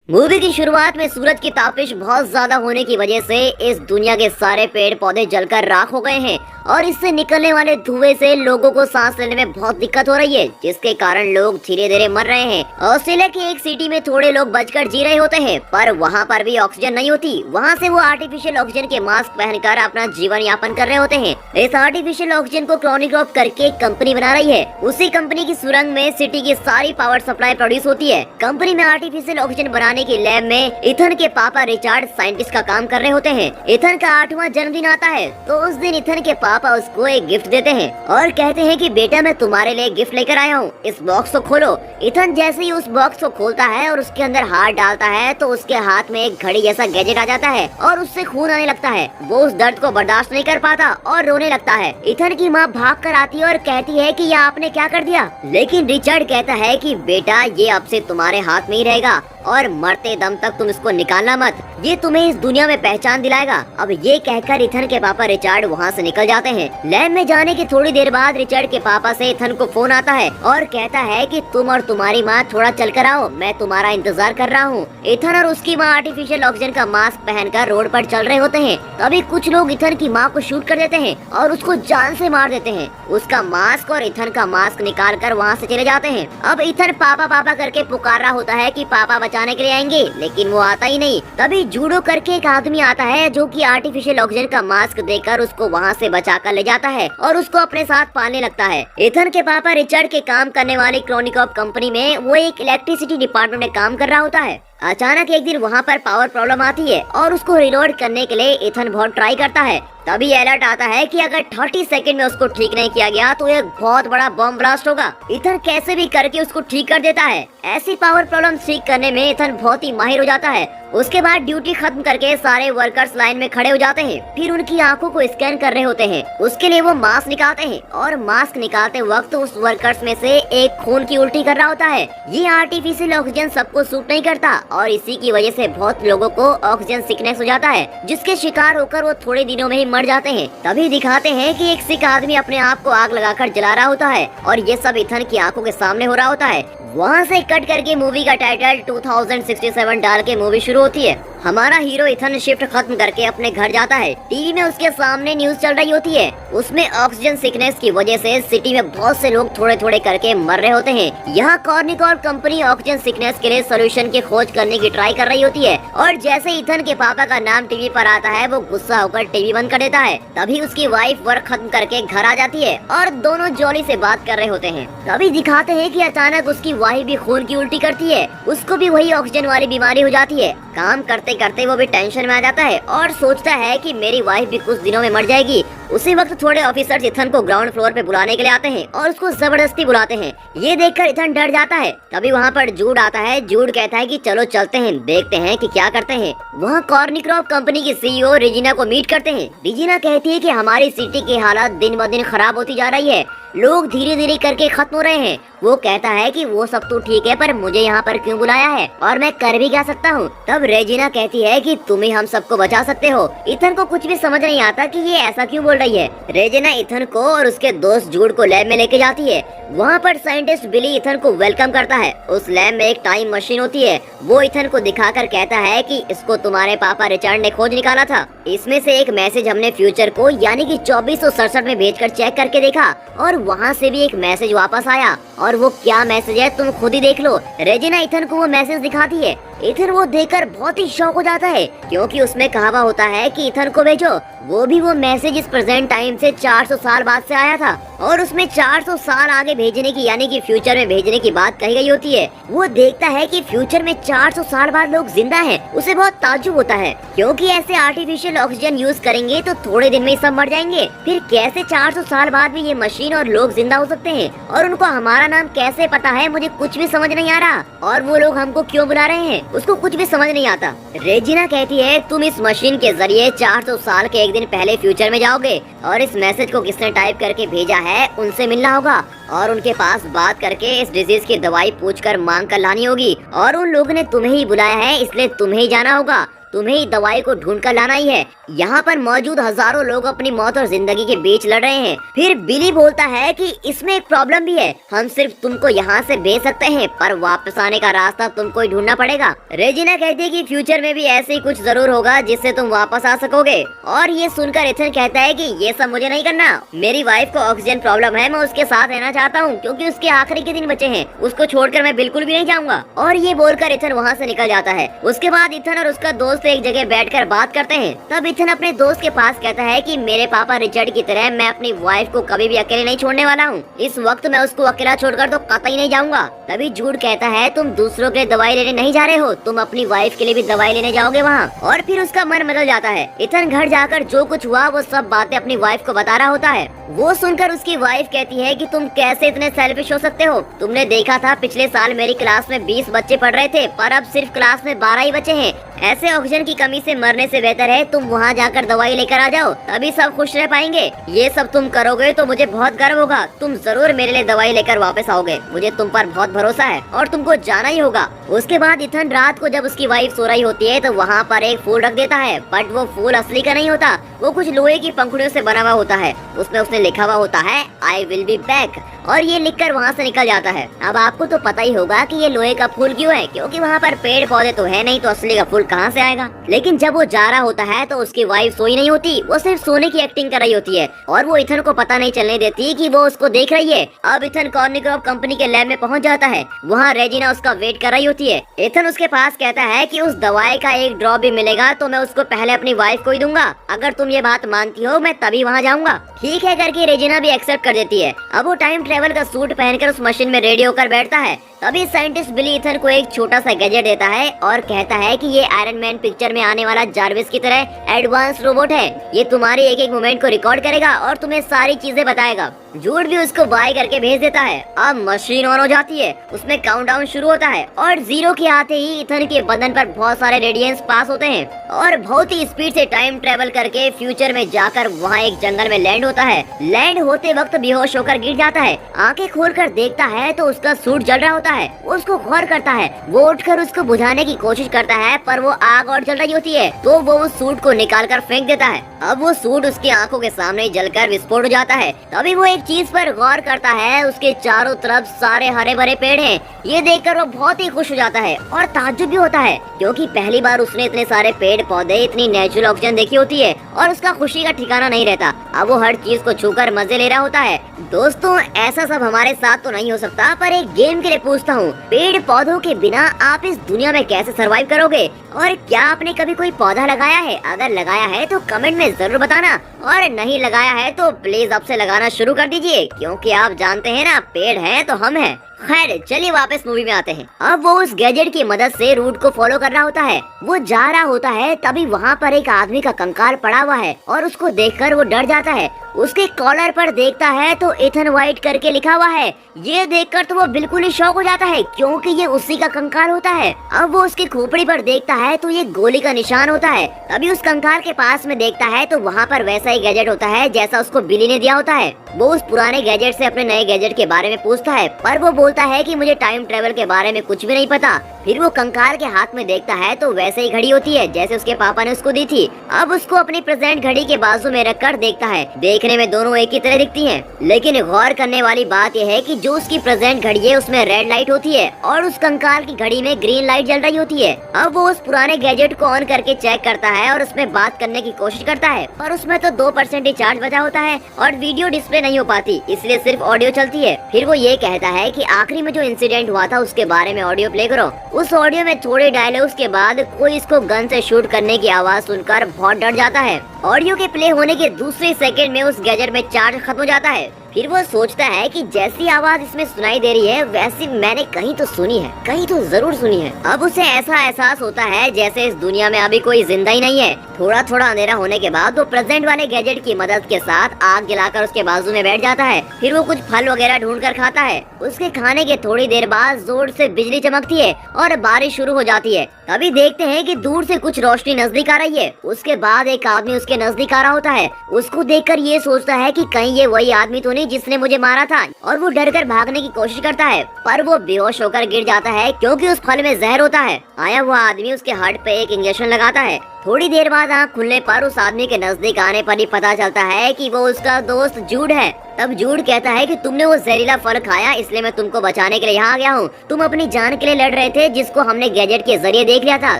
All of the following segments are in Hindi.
मूवी की शुरुआत में सूरज की तापिश बहुत ज्यादा होने की वजह से इस दुनिया के सारे पेड़ पौधे जलकर राख हो गए हैं और इससे निकलने वाले धुएं से लोगों को सांस लेने में बहुत दिक्कत हो रही है, जिसके कारण लोग धीरे धीरे मर रहे हैं। ऑस्ट्रेलिया की एक सिटी में थोड़े लोग बचकर जी रहे होते हैं, पर वहाँ पर भी ऑक्सीजन नहीं होती। वहाँ से वो आर्टिफिशियल ऑक्सीजन के मास्क पहनकर अपना जीवन यापन कर रहे होते हैं। इस आर्टिफिशियल ऑक्सीजन को क्रोनिक्रॉप करके कंपनी बना रही है। उसी कंपनी की सुरंग में सिटी की सारी पावर सप्लाई प्रोड्यूस होती है। कंपनी में आर्टिफिशियल ऑक्सीजन बनाने की लैब में इथन के पापा रिचार्ड साइंटिस्ट का काम कर रहे होते हैं। इथन का 8वां जन्मदिन आता है, तो उस दिन इथन के पापा उसको एक गिफ्ट देते हैं और कहते हैं कि बेटा मैं तुम्हारे लिए गिफ्ट लेकर आया हूँ, इस बॉक्स को खोलो। इथन जैसे ही उस बॉक्स को खोलता है और उसके अंदर हाथ डालता है तो उसके हाथ में एक घड़ी जैसा गैजेट आ जाता है और उससे खून आने लगता है। वो उस दर्द को बर्दाश्त नहीं कर पाता और रोने लगता है। इथन की माँ भाग कर आती है और कहती है कि ये आपने क्या कर दिया, लेकिन रिचर्ड कहता है कि बेटा ये अब से तुम्हारे हाथ में ही रहेगा और मरते दम तक तुम इसको निकालना मत, ये तुम्हें इस दुनिया में पहचान दिलाएगा। अब ये कहकर इथन के पापा रिचर्ड वहाँ से निकल जाते हैं। लैब में जाने के थोड़ी देर बाद रिचर्ड के पापा से इथन को फोन आता है और कहता है कि तुम और तुम्हारी माँ थोड़ा चल कर आओ, मैं तुम्हारा इंतजार कर रहा हूँ। इथन और उसकी माँ आर्टिफिशियल ऑक्सीजन का मास्क पहनकर रोड पर चल रहे होते हैं। तभी कुछ लोग इथन की माँ को शूट कर देते हैं और उसको जान से मार देते हैं। उसका मास्क और इथन का मास्क निकाल कर वहाँ से चले जाते हैं। अब इथन पापा पापा करके पुकार रहा होता है कि पापा बचाने के लिए आएंगे, लेकिन वो आता ही नहीं। तभी जूडो करके एक आदमी आता है जो कि आर्टिफिशियल ऑक्सीजन का मास्क देकर उसको वहाँ से बचा कर ले जाता है और उसको अपने साथ पालने लगता है। इथन के पापा रिचर्ड के काम करने वाली क्रोनिक्रॉप कंपनी में वो एक इलेक्ट्रिसिटी डिपार्टमेंट में काम कर रहा होता है। अचानक एक दिन वहाँ पर पावर प्रॉब्लम आती है और उसको रिलोड करने के लिए इथन बहुत ट्राई करता है। तभी अलर्ट आता है कि अगर 30 सेकंड में उसको ठीक नहीं किया गया तो एक बहुत बड़ा बम ब्लास्ट होगा। इथन कैसे भी करके उसको ठीक कर देता है। ऐसी पावर प्रॉब्लम ठीक करने में इथन बहुत ही माहिर हो जाता है। उसके बाद ड्यूटी खत्म करके सारे वर्कर्स लाइन में खड़े हो जाते हैं। फिर उनकी आंखों को स्कैन कर रहे होते हैं। उसके लिए वो मास्क निकालते हैं और मास्क निकालते वक्त उस वर्कर्स में से एक खून की उल्टी कर रहा होता है। ये आर्टिफिशियल ऑक्सीजन सबको सूट नहीं करता और इसी की वजह से बहुत लोगों को ऑक्सीजन सिकनेस हो जाता है, जिसके शिकार होकर वो थोड़े दिनों में ही मर जाते हैं। तभी दिखाते हैं कि एक सिख आदमी अपने आप को आग लगाकर जला रहा होता है और ये सब इथन की आंखों के सामने हो रहा होता है। वहाँ से कट करके मूवी का टाइटल 2067 डाल के मूवी शुरू होती है। हमारा हीरो इथन शिफ्ट खत्म करके अपने घर जाता है। टीवी में उसके सामने न्यूज चल रही होती है। उसमें ऑक्सीजन सिकनेस की वजह से सिटी में बहुत से लोग थोड़े थोड़े करके मर रहे होते हैं। यहाँ कॉर्निकॉर्प कंपनी ऑक्सीजन सिकनेस के लिए सोल्यूशन की खोज करने की ट्राई कर रही होती है और जैसे इथन के पापा का नाम टीवी पर आता है वो गुस्सा होकर टीवी बंद कर देता है। तभी उसकी वाइफ वर्क खत्म करके घर आ जाती है और दोनों जॉली से बात कर रहे होते हैं। तभी दिखाते हैं कि अचानक उसकी वाइफ भी खून की उल्टी करती है। उसको भी वही ऑक्सीजन वाली बीमारी हो जाती है। काम करते करते वो भी टेंशन में आ जाता है और सोचता है कि मेरी वाइफ भी कुछ दिनों में मर जाएगी। उसी वक्त थोड़े ऑफिसर्स इथन को ग्राउंड फ्लोर पे बुलाने के लिए आते हैं और उसको जबरदस्ती बुलाते हैं। ये देखकर इथन डर जाता है। तभी वहाँ पर जूड आता है। जूड कहता है कि चलो चलते हैं, देखते हैं कि क्या करते हैं। वहाँ कॉर्निक्रॉप कंपनी की सीईओ रेजिना को मीट करते हैं। रेजिना कहती है कि हमारी सिटी की हालत दिन ब दिन खराब होती जा रही है, लोग धीरे धीरे करके खत्म हो रहे हैं। वो कहता है कि वो सब तो ठीक है, पर मुझे यहाँ पर क्यों बुलाया है और मैं कर भी क्या सकता हूँ। तब रेजिना कहती है कि तुम ही हम सबको बचा सकते हो। इथन को कुछ भी समझ नहीं आता कि ये ऐसा क्यों बोल रही है। रेजिना इथन को और उसके दोस्त जूड को लैब में लेके जाती है। वहाँ पर साइंटिस्ट बिली इथन को वेलकम करता है। उस लैब में एक टाइम मशीन होती है। वो इथन को दिखाकर कहता है कि इसको तुम्हारे पापा रिचर्ड ने खोज निकाला था। इसमें से एक मैसेज हमने फ्यूचर को यानी कि 2467 में भेजकर चेक करके देखा और वहाँ से भी एक मैसेज वापस आया और वो क्या मैसेज है तुम खुद ही देख लो। रेजिना इथन को वो मैसेज दिखाती है। इथन वो देखकर बहुत ही शॉक हो जाता है क्योंकि उसमें कहा हुआ होता है कि इथन को भेजो। वो भी वो मैसेज इस प्रेजेंट टाइम से 400 साल बाद से आया था और उसमें 400 साल आगे भेजने की यानी कि फ्यूचर में भेजने की बात कही गई होती है। वो देखता है कि फ्यूचर में 400 साल बाद लोग जिंदा हैं। उसे बहुत ताज्जुब होता है क्योंकि ऐसे आर्टिफिशियल ऑक्सीजन यूज करेंगे तो थोड़े दिन में ही सब मर जाएंगे। फिर कैसे 400 साल बाद भी ये मशीन और लोग जिंदा हो सकते हैं और उनको हमारा नाम कैसे पता है, मुझे कुछ भी समझ नहीं आ रहा और वो लोग हमको क्यों बुला रहे हैं, उसको कुछ भी समझ नहीं आता। रेजिना कहती है तुम इस मशीन के जरिए 400 साल के एक दिन पहले फ्यूचर में जाओगे और इस मैसेज को किसने टाइप करके भेजा है उनसे मिलना होगा और उनके पास बात करके इस डिजीज की दवाई पूछकर मांग कर लानी होगी और उन लोगों ने तुम्हें ही बुलाया है इसलिए तुम्हें ही जाना होगा। तुम्हें ही दवाई को ढूंढ कर लाना ही है। यहाँ पर मौजूद हजारों लोग अपनी मौत और जिंदगी के बीच लड़ रहे हैं। फिर बिली बोलता है कि इसमें एक प्रॉब्लम भी है, हम सिर्फ तुमको यहाँ से भेज सकते हैं पर वापस आने का रास्ता तुमको ही ढूंढना पड़ेगा। रेजिना कहती है कि फ्यूचर में भी ऐसे ही कुछ जरूर होगा जिससे तुम वापस आ सकोगे। और ये सुनकर इथन कहता है कि ये सब मुझे नहीं करना, मेरी वाइफ को ऑक्सीजन प्रॉब्लम है, मैं उसके साथ रहना चाहता हूँ क्योंकि उसके आखिरी के दिन बचे हैं, उसको छोड़कर मैं बिल्कुल भी नहीं जाऊंगा। और ये बोलकर इथन वहाँ से निकल जाता है। उसके बाद इथन और उसका दोस्त एक जगह बैठकर बात करते हैं। तब इथन अपने दोस्त के पास कहता है कि मेरे पापा रिचर्ड की तरह मैं अपनी वाइफ को कभी भी अकेले नहीं छोड़ने वाला हूँ, इस वक्त मैं उसको अकेला छोड़कर तो कतई नहीं जाऊंगा। तभी जूड कहता है तुम दूसरों के लिए दवाई लेने नहीं जा रहे हो, तुम अपनी वाइफ के लिए भी दवाई लेने जाओगे वहाँ। और फिर उसका मन बदल जाता है। इथन घर जाकर जो कुछ हुआ वो सब बातें अपनी वाइफ को बता रहा होता है। वो सुनकर उसकी वाइफ कहती है कि तुम कैसे इतने सेल्फिश हो सकते हो, तुमने देखा था पिछले साल मेरी क्लास में 20 बच्चे पढ़ रहे थे पर अब सिर्फ क्लास में 12 ही बचे हैं। ऐसे ऑक्सीजन की कमी से मरने से बेहतर है तुम वहाँ जाकर दवाई लेकर आ जाओ, तभी सब खुश रह पाएंगे। ये सब तुम करोगे तो मुझे बहुत गर्व होगा, तुम जरूर मेरे लिए दवाई लेकर वापस आओगे, मुझे तुम पर बहुत भरोसा है और तुमको जाना ही होगा। उसके बाद इथन रात को जब उसकी वाइफ सो रही होती है तो वहाँ पर एक फूल रख देता है, बट वो फूल असली का नहीं होता, वो कुछ लोहे की पंखुड़ियों से बना हुआ होता है। उसमें उसने लिखा हुआ होता है आई विल बी बैक, और ये लिखकर वहाँ से निकल जाता है। अब आपको तो पता ही होगा कि ये लोहे का फूल क्यों है, क्योंकि वहाँ पर पेड़ पौधे तो है नहीं, तो असली का फूल कहाँ से आएगा। लेकिन जब वो जा रहा होता है तो उसकी वाइफ सोई नहीं होती, वो सिर्फ सोने की एक्टिंग कर रही होती है और वो इथन को पता नहीं चलने देती कि वो उसको देख रही है। अब इथन कॉर्निक्रॉप कंपनी के लैब में पहुँच जाता है। वहाँ रेजिना उसका वेट कर रही होती है। इथन उसके पास कहता है कि उस दवाई का एक ड्रॉप भी मिलेगा तो मैं उसको पहले अपनी वाइफ को ही दूंगा, अगर तुम ये बात मानती हो मैं तभी वहाँ जाऊंगा। ठीक है करके रेजिना भी एक्सेप्ट कर देती है। अब वो टाइम ट्रेवल का सूट पहनकर उस मशीन में रेडी होकर बैठता है। तभी साइंटिस्ट बिली इथन को एक छोटा सा गैजेट देता है और कहता है कि ये आयरन मैन पिक्चर में आने वाला जार्विस की तरह एडवांस रोबोट है, ये तुम्हारी एक एक मूवमेंट को रिकॉर्ड करेगा और तुम्हें सारी चीजें बताएगा। जूड भी उसको बाय करके भेज देता है। अब मशीन ऑन हो जाती है, उसमें काउंटडाउन शुरू होता है और 0 के आते ही इथन के बदन पर बहुत सारे रेडियंस पास होते हैं और बहुत ही स्पीड से टाइम ट्रेवल करके फ्यूचर में जाकर वहाँ एक जंगल में लैंड होता है। लैंड होते वक्त बेहोश होकर गिर जाता है। आंखें खोलकर देखता है तो उसका सूट जल रहा होता है। वो उसको गौर करता है, वो उठकर उसको बुझाने की कोशिश करता है पर वो आग और जल रही होती है, तो वो उस सूट को निकाल कर फेंक देता है। अब वो सूट उसकी आंखों के सामने जलकर विस्फोट हो जाता है। तभी वो एक चीज पर गौर करता है, उसके चारों तरफ सारे हरे भरे पेड़ हैं। ये देखकर वो बहुत ही खुश हो जाता है और ताज्जुब भी होता है क्योंकि पहली बार उसने इतने सारे पेड़ पौधे, इतनी नेचुरल ऑक्सीजन देखी होती है और उसका खुशी का ठिकाना नहीं रहता। अब वो हर चीज को छूकर मजे ले रहा होता है। दोस्तों, ऐसा सब हमारे साथ तो नहीं हो सकता, पर एक गेम के लिए पूछता हूँ, पेड़ पौधों के बिना आप इस दुनिया में कैसे सरवाइव करोगे? और क्या आपने कभी कोई पौधा लगाया है? अगर लगाया है तो कमेंट में जरूर बताना, और नहीं लगाया है तो प्लीज अब से लगाना शुरू कर दीजिए, क्योंकि आप जानते हैं ना, पेड़ है तो हम हैं। खैर, चलिए वापस मूवी में आते हैं। अब वो उस गैजेट की मदद से रूट को फॉलो कर रहा होता है। वो जा रहा होता है, तभी वहाँ पर एक आदमी का कंकाल पड़ा हुआ है और उसको देखकर वो डर जाता है। उसके कॉलर पर देखता है तो इथन वाइट करके लिखा हुआ है। ये देखकर तो वो बिल्कुल ही शॉक हो जाता है क्योंकि ये उसी का कंकाल होता है। अब वो उसकी खोपड़ी पर देखता है तो ये गोली का निशान होता है। तभी उस कंकाल के पास में देखता है तो वहाँ पर वैसा ही गैजेट होता है जैसा उसको बिली ने दिया होता है। वो उस पुराने गैजेट से अपने नए गैजेट के बारे में पूछता है, पर वो बोलता है कि मुझे टाइम ट्रेवल के बारे में कुछ भी नहीं पता। फिर वो कंकाल के हाथ में देखता है तो वैसे ही घड़ी होती है जैसे उसके पापा ने उसको दी थी। अब उसको अपनी प्रेजेंट घड़ी के बाजू में रखकर देखता है। देखने में दोनों एक ही तरह दिखती हैं, लेकिन गौर करने वाली बात यह है कि जो उसकी प्रेजेंट घड़ी है उसमें रेड लाइट होती है और उस कंकाल की घड़ी में ग्रीन लाइट जल रही होती है। अब वो उस पुराने गैजेट को ऑन करके चेक करता है और उसमें बात करने की कोशिश करता है, पर उसमें तो 2% ही चार्ज बचा होता है और वीडियो डिस्प्ले नहीं हो पाती, इसलिए सिर्फ ऑडियो चलती है। फिर वो ये कहता है कि आखिरी में जो इंसिडेंट हुआ था उसके बारे में ऑडियो प्ले करो। उस ऑडियो में थोड़े डायलॉग्स के बाद कोई इसको गन से शूट करने की आवाज सुनकर बहुत डर जाता है। ऑडियो के प्ले होने के दूसरे सेकंड में उस गैजेट में चार्ज खत्म हो जाता है। फिर वो सोचता है कि जैसी आवाज इसमें सुनाई दे रही है वैसी मैंने कहीं तो सुनी है, कहीं तो जरूर सुनी है। अब उसे ऐसा एहसास होता है जैसे इस दुनिया में अभी कोई जिंदा ही नहीं है। थोड़ा थोड़ा अंधेरा होने के बाद वो प्रेजेंट वाले गैजेट की मदद के साथ आग जलाकर उसके बाजू में बैठ जाता है। फिर वो कुछ फल वगैरह ढूंढ कर खाता है। उसके खाने के थोड़ी देर बाद जोर से बिजली चमकती है और बारिश शुरू हो जाती है। तभी देखते हैं कि दूर से कुछ रोशनी नजदीक आ रही है। उसके बाद एक आदमी उसके नजदीक आ रहा होता है। उसको देखकर ये सोचता है कि कहीं ये वही आदमी तो नहीं जिसने मुझे मारा था, और वो डर कर भागने की कोशिश करता है, पर वो बेहोश होकर गिर जाता है क्योंकि उस फल में जहर होता है। आया हुआ आदमी उसके हार्ट पे एक इंजेक्शन लगाता है। थोड़ी देर बाद आँख खुलने पर उस आदमी के नजदीक आने पर ही पता चलता है कि वो उसका दोस्त जूड है। तब जूड कहता है कि तुमने वो जहरीला फल खाया, इसलिए मैं तुमको बचाने के लिए यहाँ आ गया हूँ। तुम अपनी जान के लिए लड़ रहे थे, जिसको हमने गैजेट के जरिए देख लिया था।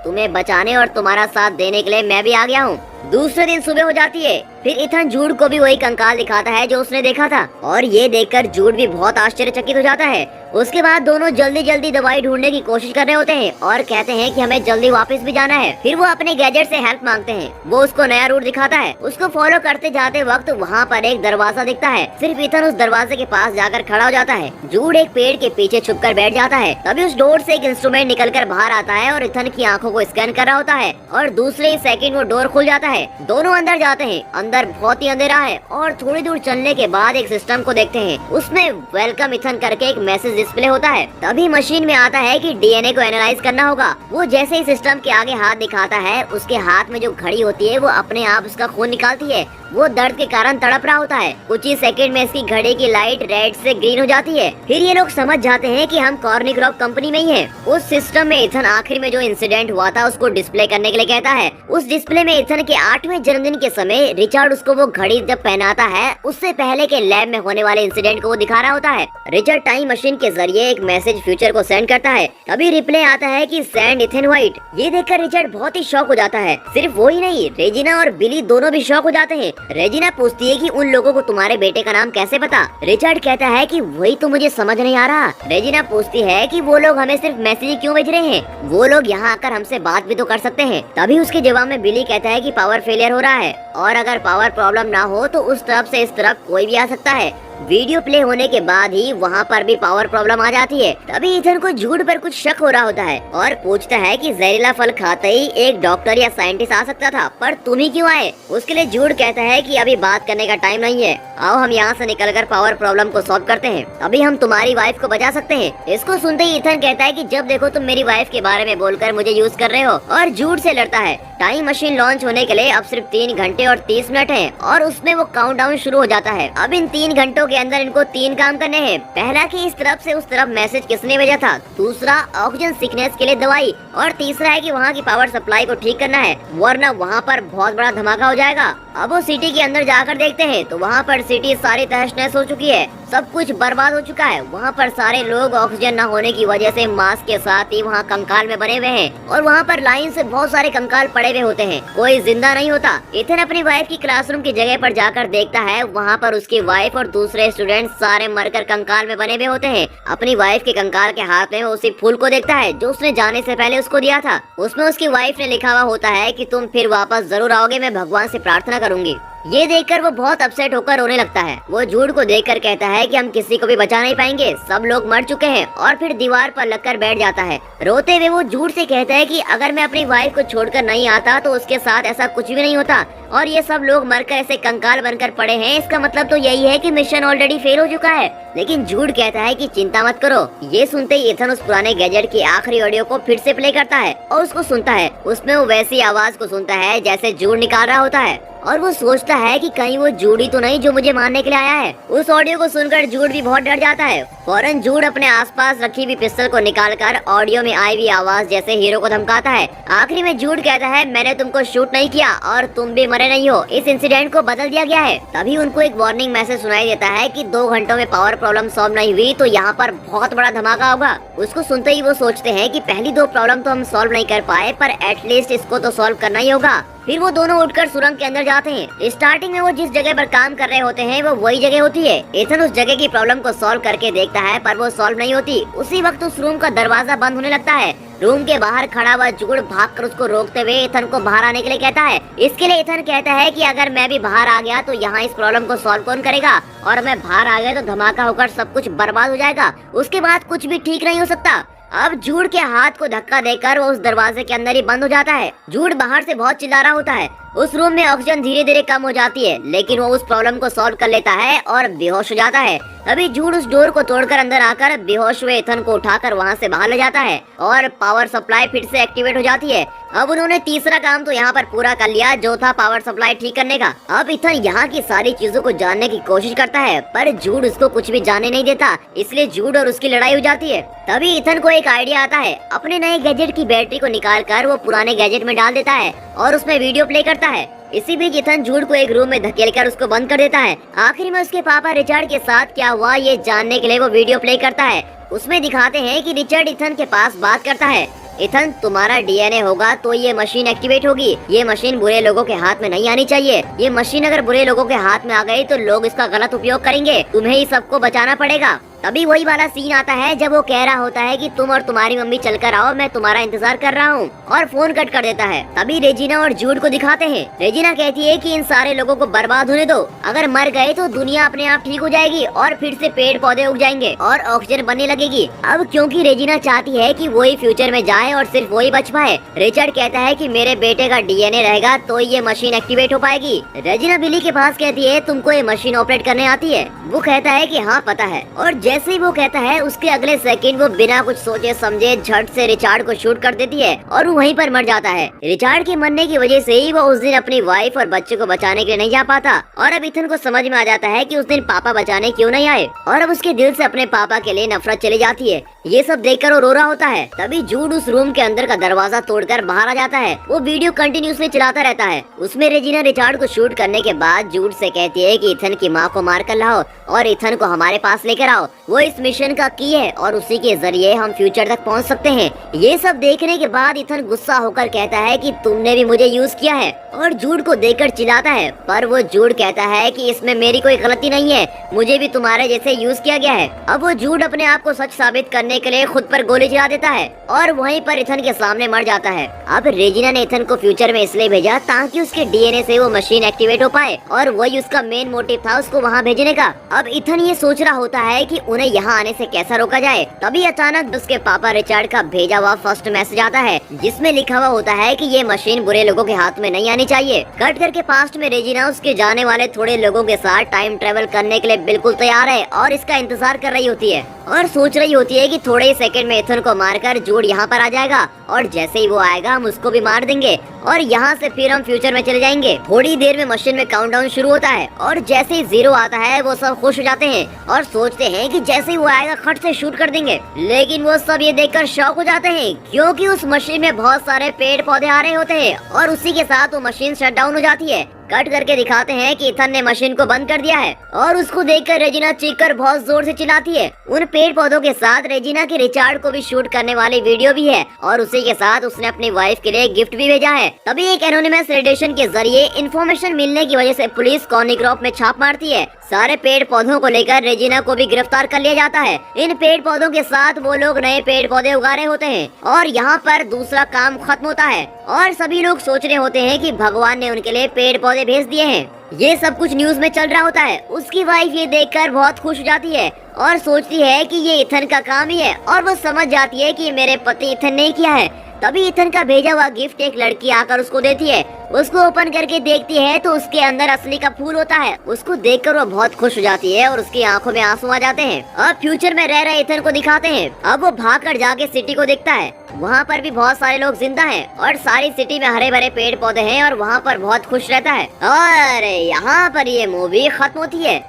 तुम्हें बचाने और तुम्हारा साथ देने के लिए मैं भी आ गया हूँ। दूसरे दिन सुबह हो जाती है। फिर इथन जूड को भी वही कंकाल दिखाता है जो उसने देखा था, और ये देखकर जूड भी बहुत आश्चर्यचकित हो जाता है। उसके बाद दोनों जल्दी जल्दी दवाई ढूंढने की कोशिश कर रहे होते हैं और कहते हैं कि हमें जल्दी वापस भी जाना है। फिर वो अपने गैजेट से हेल्प मांगते हैं। वो उसको नया रूट दिखाता है। उसको फॉलो करते जाते वक्त वहाँ पर एक दरवाजा दिखता है। सिर्फ इथन उस दरवाजे के पास जाकर खड़ा हो जाता है। जूड एक पेड़ के पीछे छुपकर बैठ जाता है। तभी उस डोर से एक इंस्ट्रूमेंट निकलकर बाहर आता है और इथन की आंखों को स्कैन कर रहा होता है, और दूसरे ही सेकंड वो डोर खुल जाता है। दोनों अंदर जाते हैं। अंदर बहुत ही अंधेरा है और थोड़ी दूर चलने के बाद एक सिस्टम को देखते हैं। उसमें वेलकम इथन करके एक मैसेज डिस्प्ले होता है। तभी मशीन में आता है कि डीएनए को एनालाइज करना होगा। वो जैसे ही सिस्टम के आगे हाथ दिखाता है, उसके हाथ में जो घड़ी होती है वो अपने आप उसका खून निकालती है। वो दर्द के कारण तड़प रहा होता है। कुछ ही सेकंड में इसकी घड़ी की लाइट रेड से ग्रीन हो जाती है। फिर ये लोग समझ जाते हैं कि हम कॉर्निक्रॉप कंपनी में ही हैं। उस सिस्टम में इथन आखिर में जो इंसिडेंट हुआ था उसको डिस्प्ले करने के लिए कहता है। उस डिस्प्ले में इथन के 8वें जन्मदिन के समय रिचर्ड उसको वो घड़ी जब पहनाता है, उससे पहले के लैब में होने वाले इंसिडेंट को वो दिखा रहा होता है। रिचर्ड टाइम मशीन के जरिए एक मैसेज फ्यूचर को सेंड करता है। तभी रिप्लाई आता है कि सेंड इथन व्हाइट। ये देखकर रिचर्ड बहुत ही शॉक हो जाता है। सिर्फ वो ही नहीं, रेजिना और बिली दोनों भी शॉक हो जाते हैं। रेजिना पूछती है कि उन लोगों को तुम्हारे बेटे का नाम कैसे पता। रिचर्ड कहता है कि वही तो मुझे समझ नहीं आ रहा। रेजिना पूछती है कि वो लोग हमें सिर्फ मैसेज क्यों भेज रहे हैं, वो लोग यहाँ आकर हमसे बात भी तो कर सकते हैं। तभी उसके जवाब में बिली कहता है कि पावर फेलियर हो रहा है, और अगर पावर प्रॉब्लम ना हो तो उस तरफ से इस तरफ कोई भी आ सकता है। वीडियो प्ले होने के बाद ही वहाँ पर भी पावर प्रॉब्लम आ जाती है। तभी इथन को जूड पर कुछ शक हो रहा होता है और पूछता है कि जहरीला फल खाते ही एक डॉक्टर या साइंटिस्ट आ सकता था, पर तुम ही क्यों आए। उसके लिए जूड कहता है कि अभी बात करने का टाइम नहीं है, आओ हम यहाँ से निकलकर पावर प्रॉब्लम को सॉल्व करते हैं, अभी हम तुम्हारी वाइफ को बचा सकते हैं। इसको सुनते ही इथन कहता है कि जब देखो तुम मेरी वाइफ के बारे में बोलकर मुझे यूज कर रहे हो, और जूड से लड़ता है। टाइम मशीन लॉन्च होने के लिए अब सिर्फ 3 घंटे और 30 मिनट है, और उसमें वो काउंटडाउन शुरू हो जाता है। अब इन 3 घंटों के अंदर इनको 3 काम करने हैं। पहला कि इस तरफ से उस तरफ मैसेज किसने भेजा था, दूसरा ऑक्सीजन सिकनेस के लिए दवाई, और तीसरा है कि वहाँ की पावर सप्लाई को ठीक करना है, वरना वहाँ पर बहुत बड़ा धमाका हो जाएगा। अब वो सिटी के अंदर जाकर देखते हैं तो वहाँ पर सिटी सारी तहस नहस हो चुकी है, सब कुछ बर्बाद हो चुका है। वहाँ पर सारे लोग ऑक्सीजन न होने की वजह से मास्क के साथ ही वहाँ कंकाल में बने हुए हैं, और वहाँ पर लाइन से बहुत सारे कंकाल पड़े हुए होते हैं, कोई जिंदा नहीं होता। इथन अपनी वाइफ की क्लासरूम की जगह पर जाकर देखता है, वहाँ पर उसकी वाइफ और दूसरे स्टूडेंट सारे मरकर कंकाल में बने हुए होते हैं। अपनी वाइफ के कंकाल के हाथ में उसी फूल को देखता है जो उसने जाने से पहले उसको दिया था। उसमें उसकी वाइफ ने लिखा हुआ होता है कि तुम फिर वापस जरूर आओगे, मैं भगवान से प्रार्थना करूंगी। ये देखकर वो बहुत अपसेट होकर रोने लगता है। वो जूड को देखकर कहता है कि हम किसी को भी बचा नहीं पाएंगे, सब लोग मर चुके हैं, और फिर दीवार पर लगकर बैठ जाता है। रोते हुए वो जूड से कहता है कि अगर मैं अपनी वाइफ को छोड़कर नहीं आता तो उसके साथ ऐसा कुछ भी नहीं होता, और ये सब लोग मरकर ऐसे कंकाल बनकर पड़े हैं, इसका मतलब तो यही है कि मिशन ऑलरेडी फेल हो चुका है। लेकिन जूड कहता है कि चिंता मत करो। ये सुनते ही इथन उस पुराने गैजेट की आखिरी ऑडियो को फिर से प्ले करता है और उसको सुनता है। उसमें वो वैसी आवाज को सुनता है जैसे जूड निकाल रहा होता है, और वो सोचता है कि कहीं वो जूड ही तो नहीं जो मुझे मारने के लिए आया है। उस ऑडियो को सुनकर जूड भी बहुत डर जाता है। फौरन जूड अपने आसपास रखी हुई पिस्टल को निकालकर ऑडियो में आई हुई आवाज जैसे हीरो को धमकाता है। आखिरी में जूड कहता है, मैंने तुमको शूट नहीं किया और तुम भी मरे नहीं हो, इस इंसिडेंट को बदल दिया गया है। तभी उनको एक वार्निंग मैसेज सुनाई देता है कि 2 घंटों में पावर प्रॉब्लम सॉल्व नहीं हुई तो यहाँ पर बहुत बड़ा धमाका होगा। उसको सुनते ही वो सोचते हैं कि पहली 2 प्रॉब्लम तो हम सॉल्व नहीं कर पाए, पर एटलीस्ट इसको तो सॉल्व करना ही होगा। फिर वो दोनों उठकर सुरंग के अंदर जाते हैं। स्टार्टिंग में वो जिस जगह पर काम कर रहे होते हैं वो वही जगह होती है। इथन उस जगह की प्रॉब्लम को सॉल्व करके देखता है, पर वो सॉल्व नहीं होती। उसी वक्त उस रूम का दरवाजा बंद होने लगता है। रूम के बाहर खड़ा हुआ जूड भागकर उसको रोकते हुए इथन को बाहर आने के लिए कहता है। इसके लिए इथन कहता है कि अगर मैं भी बाहर आ गया तो यहाँ इस प्रॉब्लम को सॉल्व कौन करेगा, और मैं बाहर आ गया तो धमाका होकर सब कुछ बर्बाद हो जाएगा, उसके बाद कुछ भी ठीक नहीं हो सकता। अब जूड के हाथ को धक्का देकर वो उस दरवाजे के अंदर ही बंद हो जाता है। जूड बाहर से बहुत चिल्ला रहा होता है। उस रूम में ऑक्सीजन धीरे धीरे कम हो जाती है, लेकिन वो उस प्रॉब्लम को सॉल्व कर लेता है और बेहोश हो जाता है। तभी जूड उस डोर को तोड़कर अंदर आकर बेहोश हुए इथन को उठाकर वहाँ से बाहर ले जाता है और पावर सप्लाई फिर से एक्टिवेट हो जाती है। अब उन्होंने तीसरा काम तो यहाँ पर पूरा कर लिया, जो था पावर सप्लाई ठीक करने का। अब इथन यहाँ की सारी चीजों को जानने की कोशिश करता है, पर जूड उसको कुछ भी जानने नहीं देता, इसलिए जूड और उसकी लड़ाई हो जाती है। तभी इथन को एक आइडिया आता है, अपने नए गैजेट की बैटरी को निकाल कर वो पुराने गैजेट में डाल देता है और उसमें वीडियो प्ले करता है। इसी बीच इथन जूड को एक रूम में धकेल कर उसको बंद कर देता है। आखिर में उसके पापा रिचर्ड के साथ क्या हुआ ये जानने के लिए वो वीडियो प्ले करता है। उसमें दिखाते हैं कि रिचर्ड इथन के पास बात करता है, इथन तुम्हारा डीएनए होगा तो ये मशीन एक्टिवेट होगी। ये मशीन बुरे लोगों के हाथ में नहीं आनी चाहिए। ये मशीन अगर बुरे लोगों के हाथ में आ गई तो लोग इसका गलत उपयोग करेंगे, तुम्हें ही सबको बचाना पड़ेगा। तभी वही वाला सीन आता है जब वो कह रहा होता है कि तुम और तुम्हारी मम्मी चलकर आओ, मैं तुम्हारा इंतजार कर रहा हूँ, और फोन कट कर देता है। तभी रेजिना और जूड को दिखाते हैं। रेजिना कहती है कि इन सारे लोगों को बर्बाद होने दो, अगर मर गए तो दुनिया अपने आप ठीक हो जाएगी और फिर से पेड़ पौधे उग जाएंगे और ऑक्सीजन बनने लगेगी। अब क्योंकि रेजिना चाहती है कि वही फ्यूचर में जाए और सिर्फ वही बच पाए, रिचर्ड कहता है कि मेरे बेटे का डीएनए रहेगा तो ये मशीन एक्टिवेट हो पाएगी। रेजिना बिली के पास कहती है तुमको ये मशीन ऑपरेट करने आती है? वो कहता है कि हाँ पता है, और जैसे ही वो कहता है उसके अगले सेकंड वो बिना कुछ सोचे समझे झट से रिचार्ड को शूट कर देती है और वो वहीं पर मर जाता है। रिचार्ड के मरने की वजह से ही वो उस दिन अपनी वाइफ और बच्चे को बचाने के लिए नहीं जा पाता, और अब इथन को समझ में आ जाता है कि उस दिन पापा बचाने क्यों नहीं आए, और अब उसके दिल से अपने पापा के लिए नफरत चली जाती है। ये सब देखकर वो रो रहा होता है। तभी जूड उस रूम के अंदर का दरवाजा तोड़कर बाहर आ जाता है। वो वीडियो कंटिन्यूअसली चलाता रहता है। उसमें रेजिना रिचार्ड को शूट करने के बाद जूड से कहती है कि इथन की माँ को मार कर लाओ और इथन को हमारे पास लेकर आओ, वो इस मिशन का की है और उसी के जरिए हम फ्यूचर तक पहुंच सकते हैं। ये सब देखने के बाद इथन गुस्सा होकर कहता है कि तुमने भी मुझे यूज किया है, और जूड को देखकर चिल्लाता है, पर वो जूड कहता है कि इसमें मेरी कोई गलती नहीं है, मुझे भी तुम्हारे जैसे यूज किया गया है। अब वो जूड अपने आप को सच साबित करने के लिए खुद पर गोली चला देता है और वहीं पर इथन के सामने मर जाता है। अब रेजिना ने इथन को फ्यूचर में इसलिए भेजा ताकि उसके डीएनए से वो मशीन एक्टिवेट हो पाए, और वही उसका मेन मोटिव था उसको वहाँ भेजने का। अब इथन ये सोच रहा होता है कि उन्हें यहाँ आने से कैसा रोका जाए। तभी अचानक उसके पापा रिचर्ड का भेजा हुआ फर्स्ट मैसेज आता है, जिसमें लिखा हुआ होता है कि ये मशीन बुरे लोगों के हाथ में नहीं आनी चाहिए। कट करके पास्ट में रेजिना उसके जाने वाले थोड़े लोगों के साथ टाइम ट्रेवल करने के लिए बिल्कुल तैयार है और इसका इंतजार कर रही होती है, और सोच रही होती है कि थोड़े ही सेकंड में इथन को मारकर जूड यहाँ पर आ जाएगा, और जैसे ही वो आएगा हम उसको भी मार देंगे और यहाँ से फिर हम फ्यूचर में चले जाएंगे। थोड़ी देर में मशीन में काउंटडाउन शुरू होता है, और जैसे ही 0 आता है वो सब खुश हो जाते हैं और सोचते हैं कि जैसे ही वो आएगा खट से शूट कर देंगे। लेकिन वो सब ये देखकर शॉक हो जाते हैं, क्योंकि उस मशीन में बहुत सारे पेड़ पौधे आ रहे होते हैं और उसी के साथ वो मशीन शट डाउन हो जाती है। कट करके दिखाते हैं कि इथन ने मशीन को बंद कर दिया है, और उसको देखकर रेजिना चीखकर बहुत जोर से चिल्लाती है। उन पेड़ पौधों के साथ रेजिना की रिचार्ड को भी शूट करने वाली वीडियो भी है, और उसी के साथ उसने अपनी वाइफ के लिए गिफ्ट भी भेजा है। तभी एक एनोनिमस रेडिएशन के जरिए इन्फॉर्मेशन मिलने की वजह से पुलिस कॉर्निक्रॉप में छाप मारती है। सारे पेड़ पौधों को लेकर रेजिना को भी गिरफ्तार कर लिया जाता है। इन पेड़ पौधों के साथ वो लोग नए पेड़ पौधे उगा रहे होते हैं, और यहाँ पर दूसरा काम खत्म होता है और सभी लोग सोच रहे होते हैं कि भगवान ने उनके लिए पेड़ पौधे भेज दिए हैं। ये सब कुछ न्यूज में चल रहा होता है। उसकी वाइफ ये देखकर बहुत खुश हो जाती है और सोचती है कि ये इथन का काम ही है, और वो समझ जाती है कि मेरे पति इथन ने किया है। तभी इथन का भेजा हुआ गिफ्ट एक लड़की आकर उसको देती है। उसको ओपन करके देखती है तो उसके अंदर असली का फूल होता है। उसको देखकर वो बहुत खुश हो जाती है और उसकी आंखों में आंसू आ जाते हैं। अब फ्यूचर में रह रहे इथन को दिखाते हैं। अब वो भागकर जाके सिटी को देखता है। वहाँ पर भी बहुत सारे लोग जिंदा हैं और सारी सिटी में हरे भरे पेड़ पौधे हैं और वहाँ पर बहुत खुश रहता है। और यहाँ पर ये मूवी खत्म होती है।